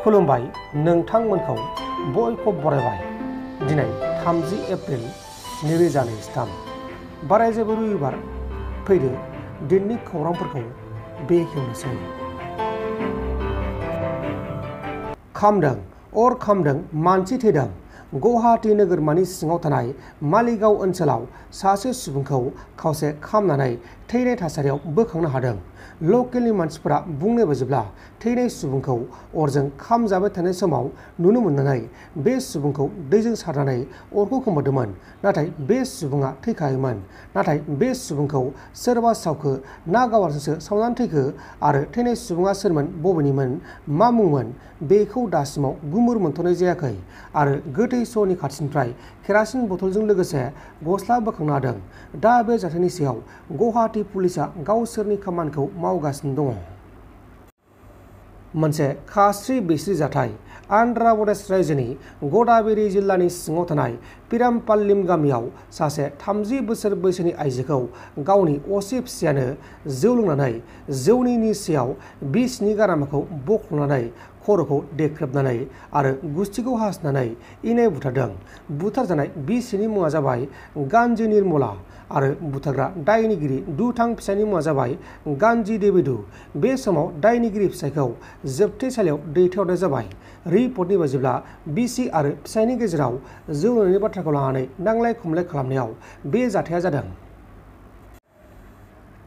खुलुमबाय नोंथांमोनखौ बयखौ बरायबाय दिनै 30 एप्रिल 2023 बाराय जेबो रबिबार फैदो दिननि खौरांफोरखौ बेखेवनोसै। खामदों अर खामदों मानसि थैदों। गुवाहाटी नोगोरमानि सिङाव थानाय मालिगाव ओनसोलाव सासे सुबुंखौ खावसे खामनानै थैनाय थासारियाव बोखांनो हादों। लकेलनि मानसिफोरा बुंनाय बायदिब्ला थैनाय सुबुंखौ अरजों खामजाबाय थानाय समाव नुनो मोननानै बे सुबुंखौ दैजों सारनानै अरखौ खोमोरदोंमोन। नाथाय बे सुबुङा थैखायोमोन। नाथाय बे सुबुंखौ सोरबा सावखो ना गाव हारसिंसो सावनानै थैखो आरो थैनाय सुबुङा सोरमोन बबेनिमोन मा मुंमोन बेखौ दासिमाव गुमुर मोनथ'नाय जायाखै आरो गोथै सहनि खाथिनिफ्राय केरासिन बथलजों लोगोसे गस्ला बोखांनो हादों। दा बे जाथायनि सायाव गुवाहाटी पुलिसा गावसोरनि खामानिखौ मावगासिनो दङ। मोनसे खास्रि बिस्रि जाथाय आन्ध्र प्रदेश रायजोनि गदाबेरी जिल्लानि सिङाव थानाय पिरामपाल्लिम गामियाव सासे 30 बोसोर बैसोनि आइजोखौ गावनि असे फिसायानो जौ लोंनानै जौनि निसायाव बिसनि गारामाखौ बख्ल'नानै खर'खौ देख्रेबनानै आरो गुस्थिखौ हासनानै इनाय बुथारदों। बुथारजानाय बिसिनि मुङा जाबाय गान्जी निर्मला आरो बुथारग्रा दायनिगिरि दुथां फिसायनि मुङा जाबाय गान्जी देबेदु। बे समाव दायनिगिरि फिसायखौ जोबथेसालियाव दैथायहरनाय जाबाय। रिपर्टनि बायदिब्ला बिसि आरो फिसायनि गेजेराव जौ लोंनायनि बाथ्राखौ लानानै नांलाय खमलाय खालामनायाव बे जाथाया जादों।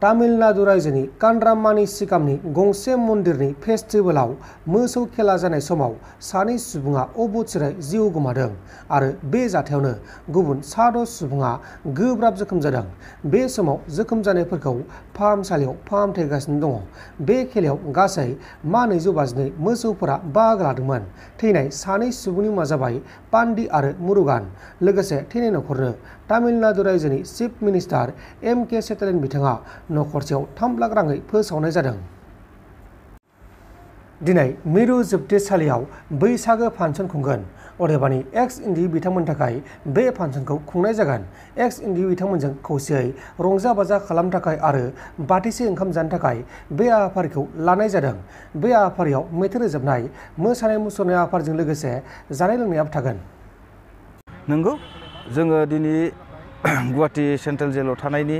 तामिलनाडु रायजोनि कान्ड्रामानि सिगामनि गंसे मन्दिरनि फेस्टिभेलाव मोसौ खेला जानाय समाव सानै सुबुङा अबथिरायै जिउ गोमादों आरो बे जाथायावनो गुबुन 6 सुबुङा गोब्राब जोखोम जादों। बे समाव जोखोम जानायफोरखौ फाहामसालियाव फाहामथायगासिनो दङ। बे खेलायाव गासै 252 मोसौफोरा बाहागो लादोंमोन। थैनाय सानै सुबुंनि मुङा जाबाय पान्डी आरो मुरुगान। लोगोसे थैनाय नखरनो तामिलनाडु रायजोनि चिफ मिनिस्टार M.K. स्टेलिन बिथाङा नखरसेयाव 3 लाख राङै फोसावनाय जादों। दिनै मिरु जोबथेसालियाव बैसागो फांसन खुंगोन। अदेबानि एक्स NDFB बिथांमोननि थाखाय बे फांसनखौ खुंनाय जागोन। एक्स NDFB बिथांमोनजों खौसेयै रंजा बाजा खालामनो थाखाय आरो बाथिसे ओंखाम जानो थाखाय बे हाबाफारिखौ लानाय जादों। बे हाबाफारियाव मेथाइ रोजाबनाय मोसानाय मुसुरनाय हाबाफारिजों लोगोसे जानाय लोंनायाबो थागोन। नंगौ जोङो दिनै गुवाहाटी सेन्ट्रेल जेलाव थानायनि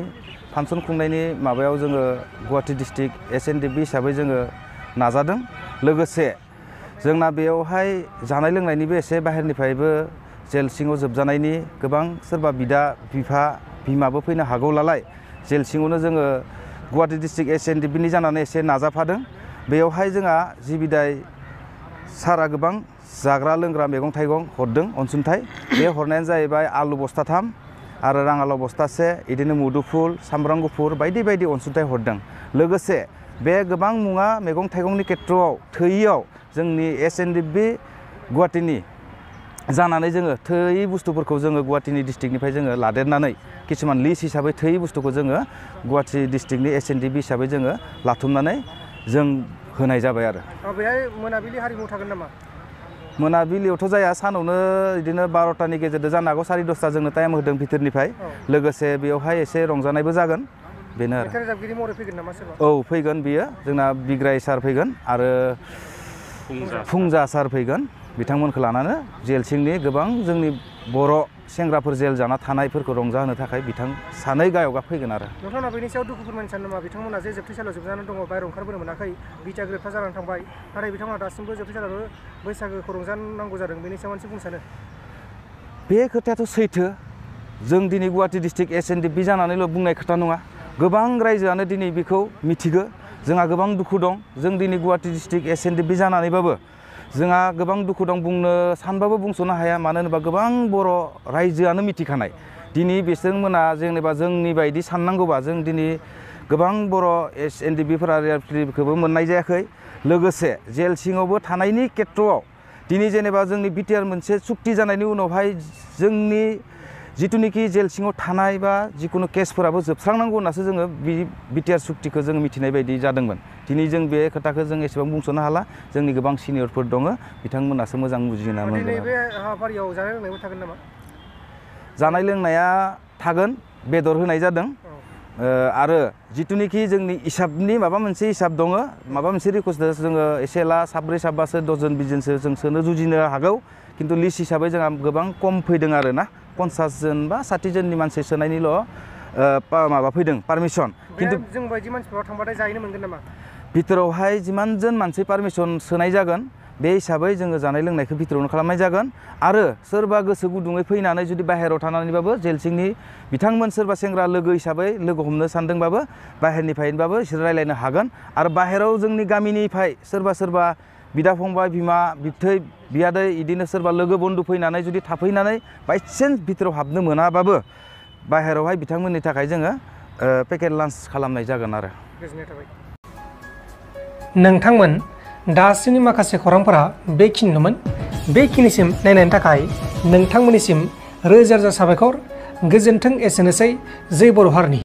फांसन खुंनायनि माबायाव जोङो गुवाहाटी डिस्ट्रिक्ट Ex NDFB हिसाबै जोङो नाजादों। लोगोसे जोंना बेयावहाय जानाय लोंनायनिबो एसे बाहेरनिफ्रायबो जेल सिङाव जोबजानायनि गोबां सोरबा बिदा बिफा बिमाबो फैनो हागौलालाय जेल सिङावनो जोङो गुवाहाटी डिस्ट्रिक्ट Ex NDFB नि जानानै एसे नाजाफादों। बेयावहाय जोंहा जिबिदाय सारा गोबां जाग्रा लोंग्रा मैगं थाइगं हरदों अनसुंथाइ। बे हरनायानो जाहैबाय आलु बस्थाथाम आरो राङालाव बस्थासे बिदिनो मुदुफुल सामब्राम गुफुर बायदि बायदि अनसुंथाइ हरदों। लोगोसे बे गोबां मुवा मैगं थाइगंनि खेथ्रआव थोयियाव जोंनि Ex NDFB गुवाहाटीनि जानानै जोङो थोयि बुस्थुफोरखौ जोङो गुवाहाटीनि डिस्ट्रिक्टनिफ्राय जोङो लादेरनानै किसुमान लिस्ट हिसाबै थोयि बुस्थुखौ जोङो गुवाहाटी डिस्ट्रिक्टनि Ex NDFB हिसाबै जोङो लाथुमनानै जों होनाय जाबाय आरो। बेहाय मोनाबिलि हारिमु थागोन नामा? मोनाबिलियावथ' जाया सानावनो बिदिनो 12टानि गेजेरजों जानो हागौ 10:30 जोंनो टाइम होदों भितरनिफ्राय। लोगोसे बेयावहाय एसे रंजानायबो जागोन बेनो आरो। रोजाबगिरि महरै फैगोन नामा सोरबा? औ फैगोन बियो जोंना बिग्राय सार फैगोन आरो फुंजा सार फैगोन। बिथांमोनखौ लानानै जेल सिंनि गोबां जोंनि बर' सेंग्राफोर जेल जाना थानायफोरखौ रंजाहोनो थाखाय बिथां सानै गायकआ फैगोन आरो। नोंथाङा बेनि सायाव दुखु फोरमायनो सानो नामा? बिथांमोना जे जोबथेसालियाव जोबजानानै दङ बाहेरायाव ओंखारबोनो मोनाखै बिटा ग्रेप्तार जानानै थांबाय नाथाय बिथांमोना दासिमबो जोबथेसालियाव बैसागोखौ रंजानांगौ जादों। बेनि सायाव मोनसे बुंनो सानो? बे खोथायाथ' सैथो। जों दिनै गुवाहाटी डिस्ट्रिक्ट Ex NDFB जानानैल' बुंनाय खोथा नङा। गोबां रायजोआनो दिनै बेखौ मिथिगौ। जोंहा गोबां दुखु दं। जों दिनै गुवाहाटी डिस्ट्रिक्ट Ex NDFB जानानैबाबो जोंहा गोबां दुखु दं बुंनो सानबाबो बुंस'नो हाया। मानो होनोबा गोबां बर' रायजोआनो मिथिखानाय। दिनै बिसोरमोना जेनेबा जोंनि बायदि साननांगौबा जों दिनै गोबां बर' Ex NDFBफोरा रिलिफखौबो मोननाय जायाखै। लोगोसे जेल सिङावबो थानायनि खेथ्रआव दिनै जेनेबा जोंनि बिटिआर मोनसे सुक्ति जानायनि उनावहाय जोंनि जिथुनिखि जेल सिङाव थानाय बा जिखुनु केसफोराबो जोबस्रांनांगौ होननासो जोङो बिटिआर सुक्तिखौ जोङो मिथिनाय बायदि जादोंमोन। दिनै जों बे खोथाखौ जों एसेबां बुंस'नो हाला। जोंनि गोबां सिनियरफोर दङ बिथांमोनासो मोजां बुजिना मोनगोन। दिनै बे हाबाफारियाव जानाय लोंनायबो थागोन नामा? जानाय लोंनाया थागोन बेदर होनाय जादों। आरो जिथुनिखि जोंनि हिसाबनि माबा मोनसे हिसाब दङ माबा मोनसे रिक्वेस्ट जोङो एसेला साब्रै साबासो दजन बिजनसो जों सोनो जुजिनो हागौ खिन्थु लिस्ट हिसाबै जोंहा गोबां खम फैदों आरो ना 50 जन बा 60 जननि मानसि सोनायनिल' माबा फैदों पारमिसन खिन्थु जों बायदि मानसिफोरा थांबाथाय जाहैनो मोनगोन नामा भितरावहाय जिमान जन मानसि पारमिसन सोनाय जागोन बे हिसाबै जोङो जानाय लोंनायखौ भितरावनो खालामनाय जागोन आरो सोरबा गोसो गुदुङै फैनानै जुदि बाहेरायाव थानानैबाबो जेल सिंनि बिथांमोन सोरबा सेंग्रा लोगो हिसाबै लोगो हमनो सानदोंबाबो बाहेरनिफ्रायबाबो बिसोर रायलायनो हागोन आरो बाहेरायाव जोंनि गामिनिफ्राय सोरबा बिदा फंबाय बिमा बिबथै बियादै इदिनो सोरबा लोगो बन्धु फैनानै जुदि थाफैनानै बायचान्स भितराव हाबनो मोनाबाबो बाहेरायावहाय बिथांमोननि थाखाय जोङो पेकेट लान्च खालामनाय जागोन आरो गोजोननाय थाबाय नोंथांमोन दासिमनि माखासे खौरांफोरा बेखिनिनोमोन बेखिनिसिम नायनायनि थाखाय नोंथांमोननिसिम रोजा रोजा साबायखर गोजोन्थों एसेनोसै जै बर' हारिनि